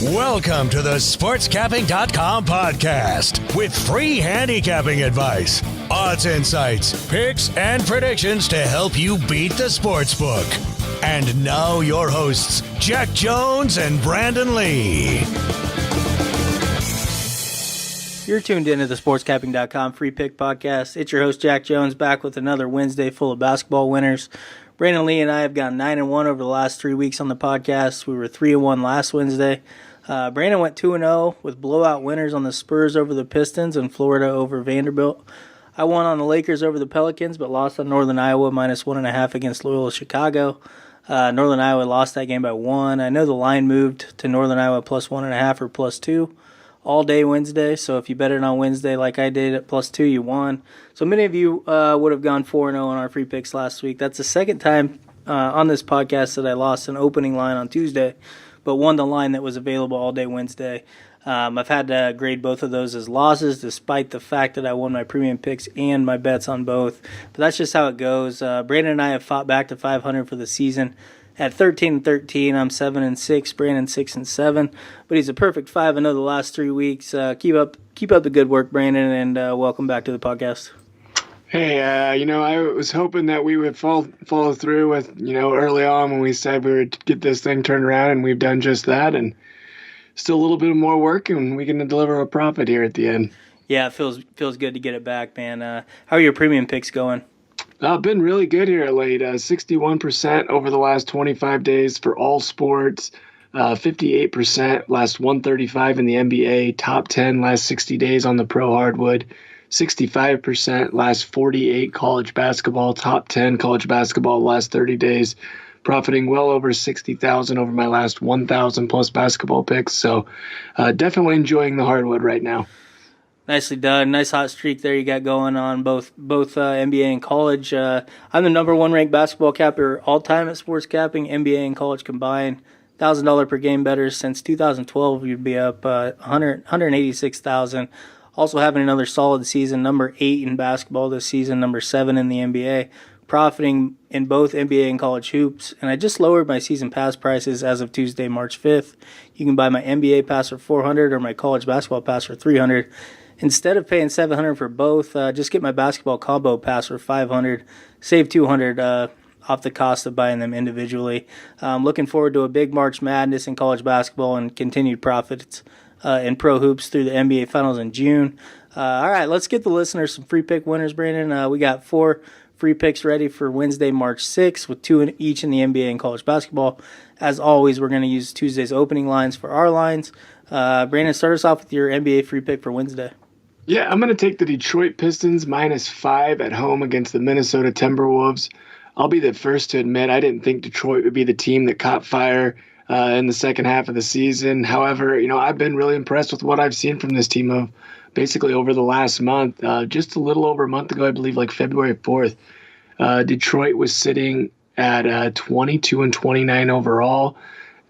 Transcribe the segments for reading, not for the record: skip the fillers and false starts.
Welcome to the SportsCapping.com podcast with free handicapping advice, odds insights, picks, and predictions to help you beat the sportsbook. And now your hosts, Jack Jones and Brandon Lee. You're tuned into the SportsCapping.com free pick podcast. It's your host, Jack Jones, back with another Wednesday full of basketball winners. Brandon Lee and I have gone 9-1 over the last 3 weeks on the podcast. We were 3-1 last Wednesday. Brandon went 2-0 with blowout winners on the Spurs over the Pistons and Florida over Vanderbilt. I won on the Lakers over the Pelicans, but lost on Northern Iowa minus 1.5 against Loyola Chicago. Northern Iowa lost that game by 1. I know the line moved to Northern Iowa plus 1.5 or plus 2 all day Wednesday. So if you bet it on Wednesday like I did at plus 2, you won. So many of you would have gone 4-0 on our free picks last week. That's the second time on this podcast that I lost an opening line on Tuesday, but won the line that was available all day Wednesday. I've had to grade both of those as losses, despite the fact that I won my premium picks and my bets on both. But that's just how it goes. Brandon and I have fought back to 500 for the season. At 13-13, I'm 7-6. Brandon 6-7. But he's a perfect 5-0 the last 3 weeks. Keep up the good work, Brandon, and welcome back to the podcast. Hey, I was hoping that we would follow through with, early on when we said we would get this thing turned around, and we've done just that. And still a little bit more work, and we can deliver a profit here at the end. Yeah, it feels good to get it back, man. How are your premium picks going? Been really good here late. 61% over the last 25 days for all sports. 58% last 135 in the NBA. Top 10 last 60 days on the pro hardwood. 65% last 48 college basketball. Top 10 college basketball last 30 days. Profiting well over 60,000 over my last 1,000 plus basketball picks. So definitely enjoying the hardwood right now. Nicely done. Nice hot streak there you got going on both NBA and college. I'm the number one ranked basketball capper all time at Sports Capping, NBA and college combined. $1,000 per game bettors since 2012. You'd be up 186,000. Also having another solid season, number 8 in basketball this season, number 7 in the NBA. Profiting in both NBA and college hoops. And I just lowered my season pass prices as of Tuesday, March 5th. You can buy my NBA pass for $400 or my college basketball pass for $300. Instead of paying $700 for both, just get my basketball combo pass for $500. Save $200 off the cost of buying them individually. Looking forward to a big March Madness in college basketball and continued profits in pro hoops through the NBA Finals in June. All right, let's get the listeners some free pick winners, Brandon. We got 4 free picks ready for Wednesday, March 6th, with 2 each in the NBA and college basketball. As always, we're going to use Tuesday's opening lines for our lines. Brandon, start us off with your NBA free pick for Wednesday. Yeah, I'm going to take the Detroit Pistons -5 at home against the Minnesota Timberwolves. I'll be the first to admit I didn't think Detroit would be the team that caught fire in the second half of the season. However, I've been really impressed with what I've seen from this team of basically over the last month. Just a little over a month ago, I believe, like February 4th, Detroit was sitting at 22-29 overall.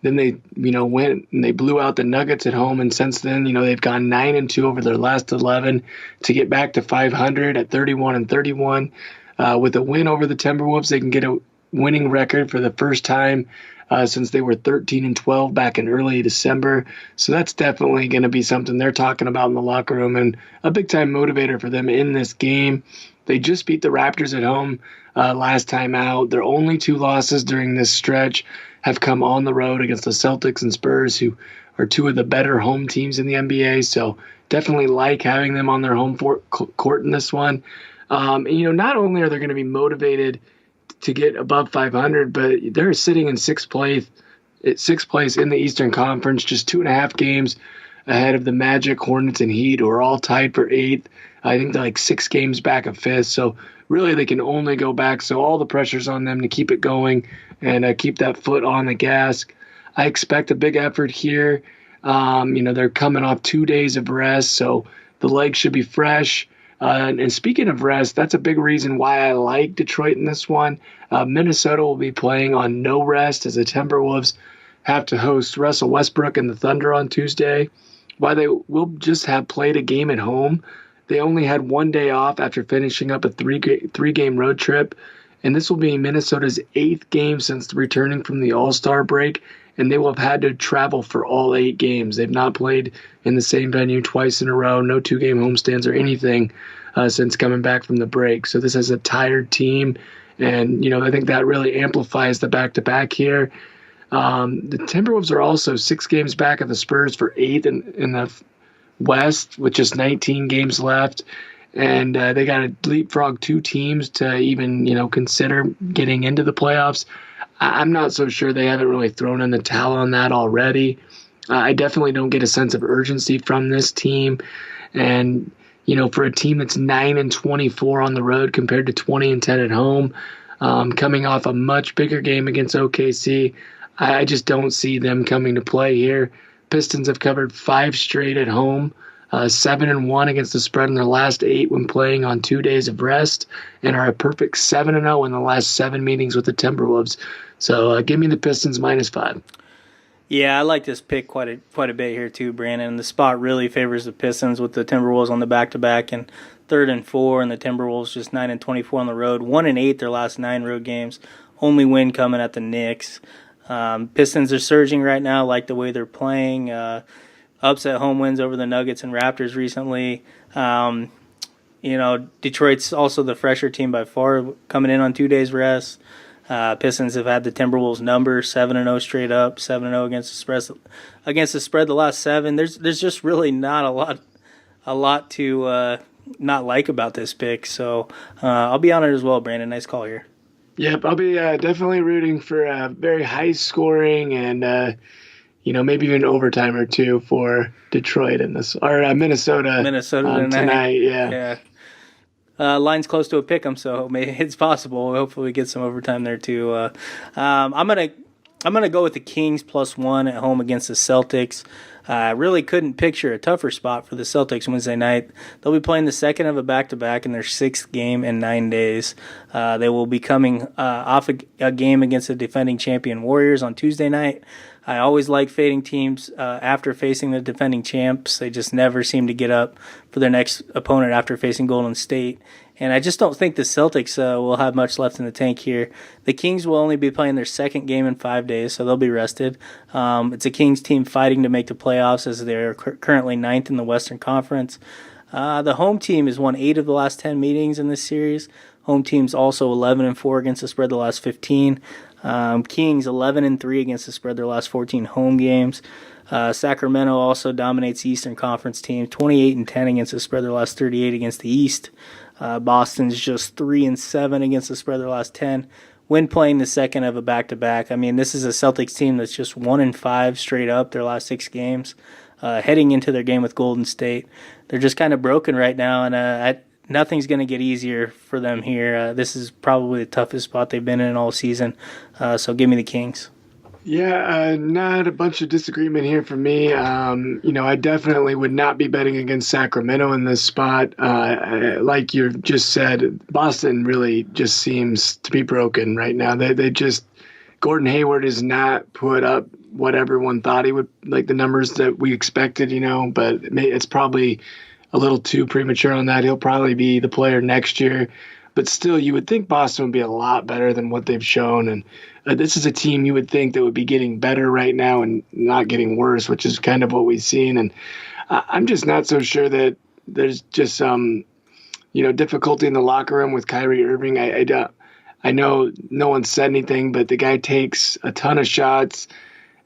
Then they, went and they blew out the Nuggets at home, and since then, they've gone 9-2 over their last 11 to get back to 500 at 31-31. With a win over the Timberwolves, they can get a winning record for the first time since they were 13-12 back in early December. So that's definitely going to be something they're talking about in the locker room and a big-time motivator for them in this game. They just beat the Raptors at home last time out. Their only 2 losses during this stretch have come on the road against the Celtics and Spurs, who are 2 of the better home teams in the NBA. So definitely like having them on their home court in this one. Not only are they going to be motivated to get above 500, but they're sitting in sixth place in the Eastern Conference, just 2.5 games ahead of the Magic, Hornets, and Heat, who are all tied for 8th. I think they're like 6 games back of 5th. So really they can only go back. So all the pressure's on them to keep it going and keep that foot on the gas. I expect a big effort here. They're coming off 2 days of rest, so the legs should be fresh. And speaking of rest, that's a big reason why I like Detroit in this one. Minnesota will be playing on no rest as the Timberwolves have to host Russell Westbrook and the Thunder on Tuesday. While they will just have played a game at home, they only had 1 day off after finishing up a three-game road trip. And this will be Minnesota's 8th game since returning from the All-Star break and they will have had to travel for all 8 games. They've not played in the same venue twice in a row, no 2-game homestands or anything since coming back from the break. So this is a tired team, and I think that really amplifies the back-to-back here. The Timberwolves are also 6 games back of the Spurs for 8th in the West with just 19 games left. And they got to leapfrog 2 teams to even, consider getting into the playoffs. I'm not so sure they haven't really thrown in the towel on that already. I definitely don't get a sense of urgency from this team. And, for a team that's 9-24 on the road compared to 20-10 at home, coming off a much bigger game against OKC, I just don't see them coming to play here. Pistons have covered 5 straight at home, 7-1 against the spread in their last 8 when playing on 2 days of rest, and are a perfect 7-0 in the last 7 meetings with the Timberwolves. So give me the Pistons -5. Yeah, I like this pick quite a bit here too, Brandon. The spot really favors the Pistons with the Timberwolves on the back-to-back and 3rd and 4, and the Timberwolves just 9-24 on the road, 1-8 their last 9 road games. Only win coming at the Knicks. Pistons are surging right now, like the way they're playing. Upset home wins over the Nuggets and Raptors recently. Detroit's also the fresher team by far, coming in on 2 days rest. Pistons have had the Timberwolves number 7-0 straight up, 7-0 against the spread the last 7. There's just really not a lot to not like about this pick. So I'll be on it as well, Brandon. Nice call here. Yep, I'll be definitely rooting for a very high scoring and maybe even overtime or 2 for Detroit in this, or Minnesota tonight. Yeah. Line's close to a pick 'em, so it's possible. Hopefully, we get some overtime there too. I'm gonna go with the Kings +1 at home against the Celtics. I really couldn't picture a tougher spot for the Celtics Wednesday night. They'll be playing the second of a back-to-back in their 6th game in 9 days. They will be coming off a game against the defending champion Warriors on Tuesday night. I always like fading teams after facing the defending champs. They just never seem to get up for their next opponent after facing Golden State. And I just don't think the Celtics will have much left in the tank here. The Kings will only be playing their 2nd game in 5 days, so they'll be rested. It's a Kings team fighting to make the playoffs as they're currently 9th in the Western Conference. The home team has won 8 of the last 10 meetings in this series. Home team's also 11-4 against the spread the last 15. Kings 11-3 against the spread their last 14 home games. Sacramento also dominates the Eastern Conference team, 28-10 against the spread their last 38 against the East. Boston's just 3-7 against the spread their last 10 when playing the second of a back-to-back. I mean, this is a Celtics team that's just 1-5 straight up their last 6 games. Heading into their game with Golden State, they're just kind of broken right now, and nothing's going to get easier for them here. This is probably the toughest spot they've been in all season. So give me the Kings. Yeah, not a bunch of disagreement here for me. I definitely would not be betting against Sacramento in this spot. Like you just said, Boston really just seems to be broken right now. They just, Gordon Hayward has not put up what everyone thought he would, like the numbers that we expected, but it's probably a little too premature on that. He'll probably be the player next year. But still, you would think Boston would be a lot better than what they've shown. And this is a team you would think that would be getting better right now and not getting worse, which is kind of what we've seen. And I'm just not so sure that there's just some, difficulty in the locker room with Kyrie Irving. I know no one said anything, but the guy takes a ton of shots,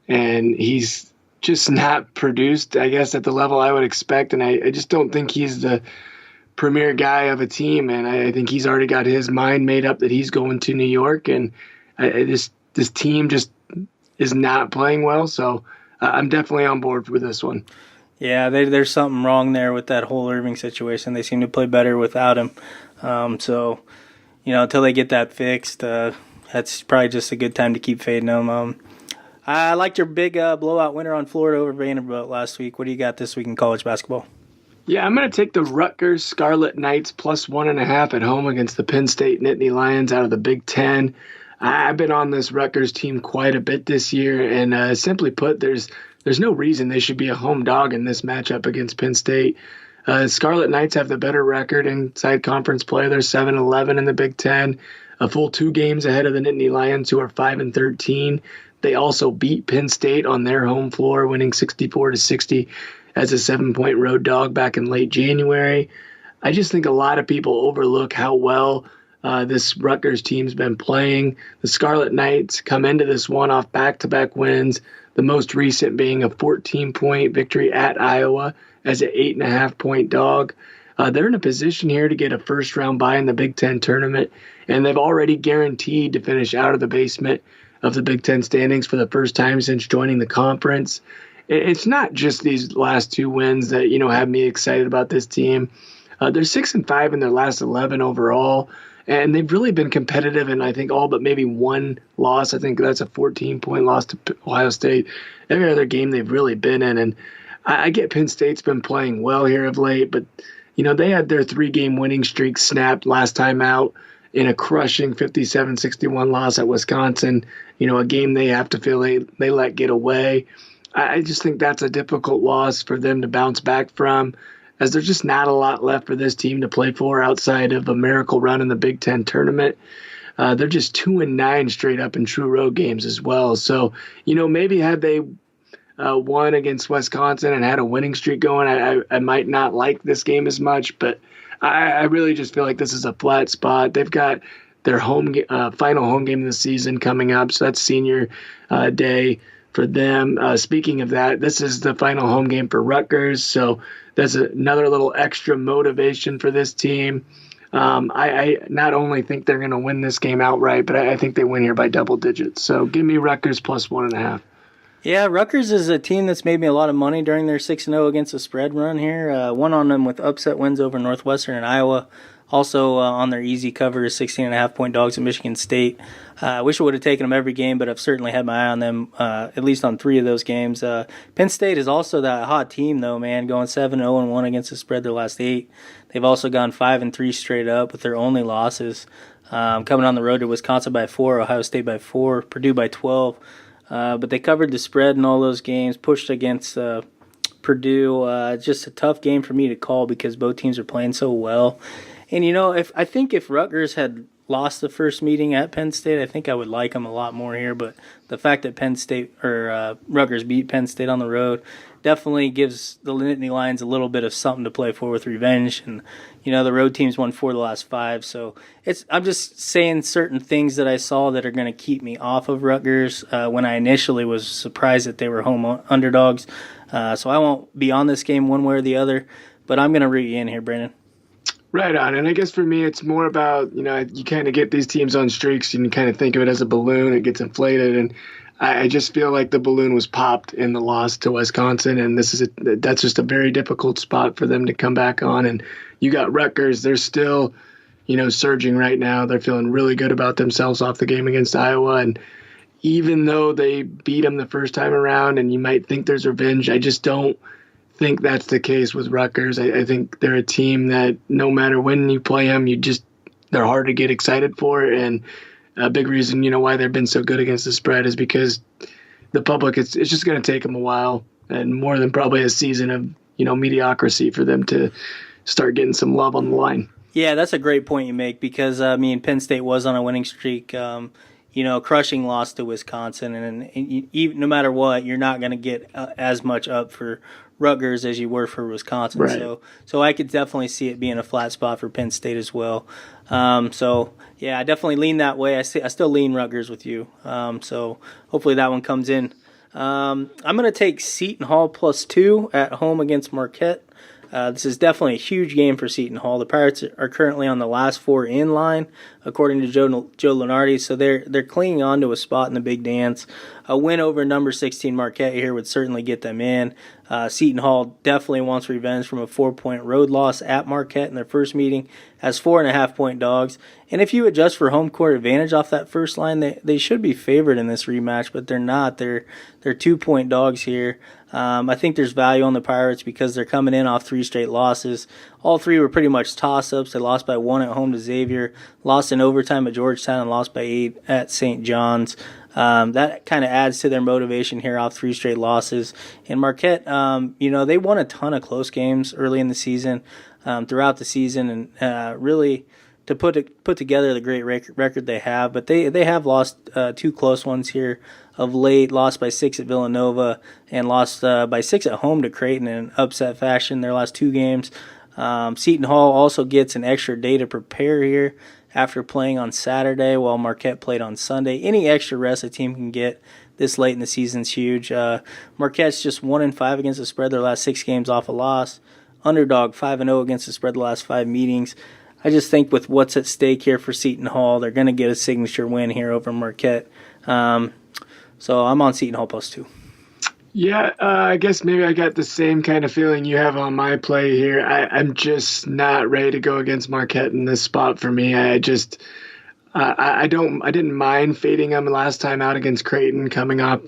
and he's just not produced, I guess, at the level I would expect. And I just don't think he's the premier guy of a team, and I think he's already got his mind made up that he's going to New York, and this team just is not playing well, so I'm definitely on board with this one. Yeah, there's something wrong there with that whole Irving situation. They seem to play better without him. So, until they get that fixed, that's probably just a good time to keep fading them. I liked your big blowout winner on Florida over Vanderbilt last week. What do you got this week in college basketball? Yeah, I'm going to take the Rutgers Scarlet Knights +1.5 at home against the Penn State Nittany Lions out of the Big Ten. I've been on this Rutgers team quite a bit this year, and simply put, there's no reason they should be a home dog in this matchup against Penn State. Scarlet Knights have the better record inside conference play. They're 7-11 in the Big Ten, a full 2 games ahead of the Nittany Lions, who are 5-13. They also beat Penn State on their home floor, winning 64-60 as a 7-point road dog back in late January. I just think a lot of people overlook how well this Rutgers team's been playing. The Scarlet Knights come into this one off back-to-back wins, the most recent being a 14-point victory at Iowa as an 8.5-point dog. They're in a position here to get a first-round bye in the Big Ten tournament, and they've already guaranteed to finish out of the basement of the Big Ten standings for the first time since joining the conference. It's not just these last two wins that, have me excited about this team. They're 6-5 in their last 11 overall, and they've really been competitive in, I think, all but maybe one loss. I think that's a 14-point loss to Ohio State. Every other game they've really been in, and I get Penn State's been playing well here of late, but, they had their 3-game winning streak snapped last time out in a crushing 57-61 loss at Wisconsin, a game they have to feel they let get away. I just think that's a difficult loss for them to bounce back from, as there's just not a lot left for this team to play for outside of a miracle run in the Big Ten tournament. They're just 2-9 straight up in true road games as well. So, maybe had they won against Wisconsin and had a winning streak going, I might not like this game as much, but I really just feel like this is a flat spot. They've got their final home game of the season coming up, so that's senior day for them. Speaking of that, this is the final home game for Rutgers, so that's another little extra motivation for this team. I not only think they're going to win this game outright, but I think they win here by double digits. So give me Rutgers plus 1.5. Yeah, Rutgers is a team that's made me a lot of money during their 6-0 against the spread run here. Won on them with upset wins over Northwestern and Iowa. Also on their easy cover is 16.5-point dogs at Michigan State. I wish I would have taken them every game, but I've certainly had my eye on them at least on 3 of those games. Penn State is also that hot team, though, man, going 7-0-1 against the spread their last 8. They've also gone 5-3 straight up with their only losses. Coming on the road to Wisconsin by 4, Ohio State by 4, Purdue by 12. But they covered the spread in all those games, pushed against Purdue. Just a tough game for me to call because both teams are playing so well. And, if Rutgers had lost the first meeting at Penn State, I think I would like them a lot more here. But the fact that Rutgers beat Penn State on the road definitely gives the Nittany Lions a little bit of something to play for with revenge. And, the road teams won 4 of the last 5. So I'm just saying certain things that I saw that are going to keep me off of Rutgers when I initially was surprised that they were home underdogs. So I won't be on this game one way or the other. But I'm going to root you in here, Brandon. Right on. And I guess for me, it's more about, you kind of get these teams on streaks and you kind of think of it as a balloon. It gets inflated. And I just feel like the balloon was popped in the loss to Wisconsin. And that's just a very difficult spot for them to come back on. And you got Rutgers. They're still, surging right now. They're feeling really good about themselves off the game against Iowa. And even though they beat them the first time around and you might think there's revenge, I just don't think that's the case with Rutgers. I think they're a team that no matter when you play them, they're hard to get excited for. And a big reason, why they've been so good against the spread is because the public, it's just going to take them a while and more than probably a season of, mediocrity for them to start getting some love on the line. Yeah, that's a great point you make because, Penn State was on a winning streak, crushing loss to Wisconsin. And no matter what, you're not going to get as much up for Rutgers as you were for Wisconsin. Right. So I could definitely see it being a flat spot for Penn State as well. Yeah, I definitely lean that way. I still lean Rutgers with you. So hopefully that one comes in. I'm going to take Seton Hall plus 2 at home against Marquette. This is definitely a huge game for Seton Hall. The Pirates are currently on the last 4 in line, according to Joe Lunardi, so they're clinging on to a spot in the big dance. A win over number 16 Marquette here would certainly get them in. Seton Hall definitely wants revenge from a 4-point road loss at Marquette in their first meeting as 4.5-point dogs. And if you adjust for home court advantage off that first line, they should be favored in this rematch, but they're not. They're 2-point dogs here. I think there's value on the Pirates because they're coming in off 3 straight losses. All 3 were pretty much toss-ups. They lost by 1 at home to Xavier, lost in overtime at Georgetown, and lost by 8 at St. John's. That kind of adds to their motivation here off 3 straight losses. And Marquette, they won a ton of close games early in the season, throughout the season, and really to put together the great record they have. But they have lost 2 close ones here of late, lost by 6 at Villanova and lost by 6 at home to Creighton in an upset fashion their last 2 games. Seton Hall also gets an extra day to prepare here after playing on Saturday while Marquette played on Sunday. Any extra rest a team can get this late in the season is huge. Marquette's just 1-5 against the spread their last 6 games off a loss. Underdog 5-0 against the spread the last 5 meetings. I just think with what's at stake here for Seton Hall, they're going to get a signature win here over Marquette. So I'm on Seton Hall +2. Yeah, I guess maybe I got the same kind of feeling you have on my play here. I'm just not ready to go against Marquette in this spot for me. I didn't mind fading them last time out against Creighton coming up,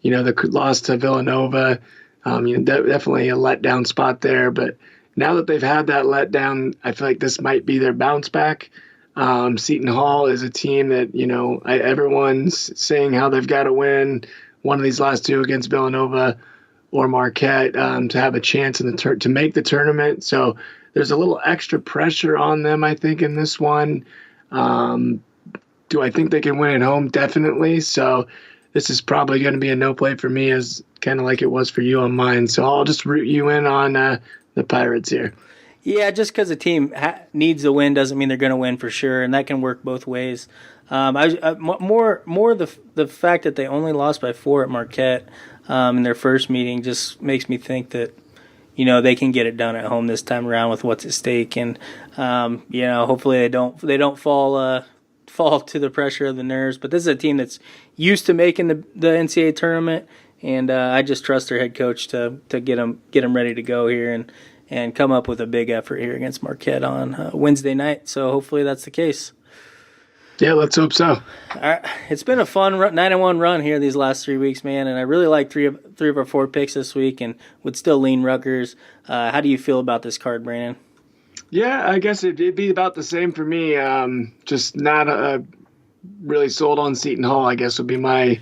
the loss to Villanova. Definitely a letdown spot there, but now that they've had that letdown, I feel like this might be their bounce back. Seton Hall is a team that, everyone's saying how they've got to win one of these last 2 against Villanova or Marquette to have a chance to make the tournament. So there's a little extra pressure on them, I think, in this one. Do I think they can win at home? Definitely. So this is probably going to be a no play for me, as kind of like it was for you on mine. So I'll just root you in on the Pirates here. Yeah, just because a team needs a win doesn't mean they're going to win for sure, and that can work both ways. More the fact that they only lost by 4 at Marquette in their first meeting just makes me think that they can get it done at home this time around with what's at stake, and hopefully they don't fall to the pressure of the nerves. But this is a team that's used to making the NCAA tournament, and I just trust their head coach to get them ready to go here and come up with a big effort here against Marquette on Wednesday night. So hopefully that's the case. Yeah, let's hope so. All right. It's been a fun 9-1 run here these last 3 weeks, man, and I really like three of our 4 picks this week and would still lean Rutgers. How do you feel about this card, Brandon? Yeah, I guess it'd be about the same for me. Just not really sold on Seton Hall, I guess, would be my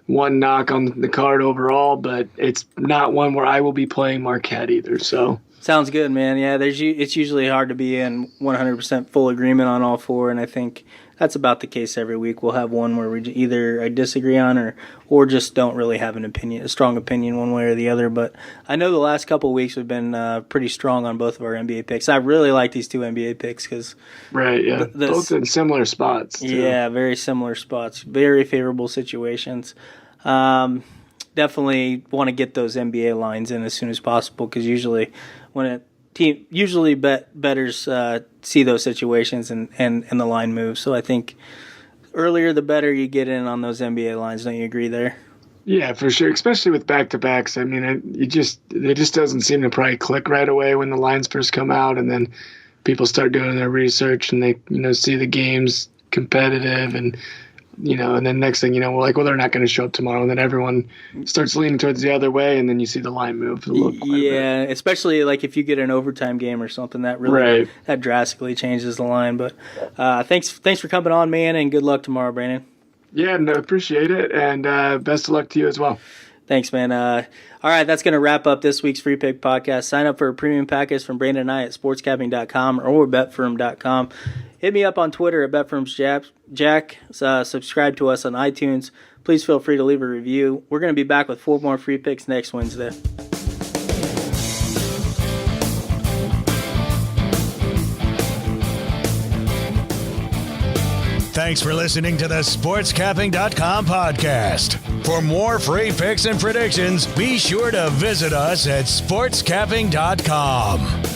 one knock on the card overall, but it's not one where I will be playing Marquette either. So sounds good, man. Yeah, it's usually hard to be in 100% full agreement on all 4, and I think that's about the case every week. We'll have one where we either I disagree on or just don't really have a strong opinion one way or the other. But I know the last couple of weeks we've been pretty strong on both of our NBA picks. I really like these 2 NBA picks because right, yeah, both in similar spots. Too. Yeah, very similar spots, very favorable situations. Definitely want to get those NBA lines in as soon as possible because usually bettors see those situations and the line moves. So I think earlier the better you get in on those NBA lines. Don't you agree there? Yeah, for sure. Especially with back-to-backs. I mean, it just doesn't seem to probably click right away when the lines first come out, and then people start doing their research and they see the games competitive and then next thing they're not going to show up tomorrow, and then everyone starts leaning towards the other way, and then you see the line move. Yeah, especially like if you get an overtime game or something, that really that drastically changes the line. But thanks for coming on, man, and good luck tomorrow, Brandon. Yeah, no, appreciate it, and best of luck to you as well. Thanks, man. All right, that's going to wrap up this week's Free Pick Podcast. Sign up for a premium package from Brandon and I at sportscapping.com or betfirm.com. Hit me up on Twitter at betfirmsjack. Subscribe to us on iTunes. Please feel free to leave a review. We're going to be back with 4 more free picks next Wednesday. Thanks for listening to the SportsCapping.com podcast. For more free picks and predictions, be sure to visit us at SportsCapping.com.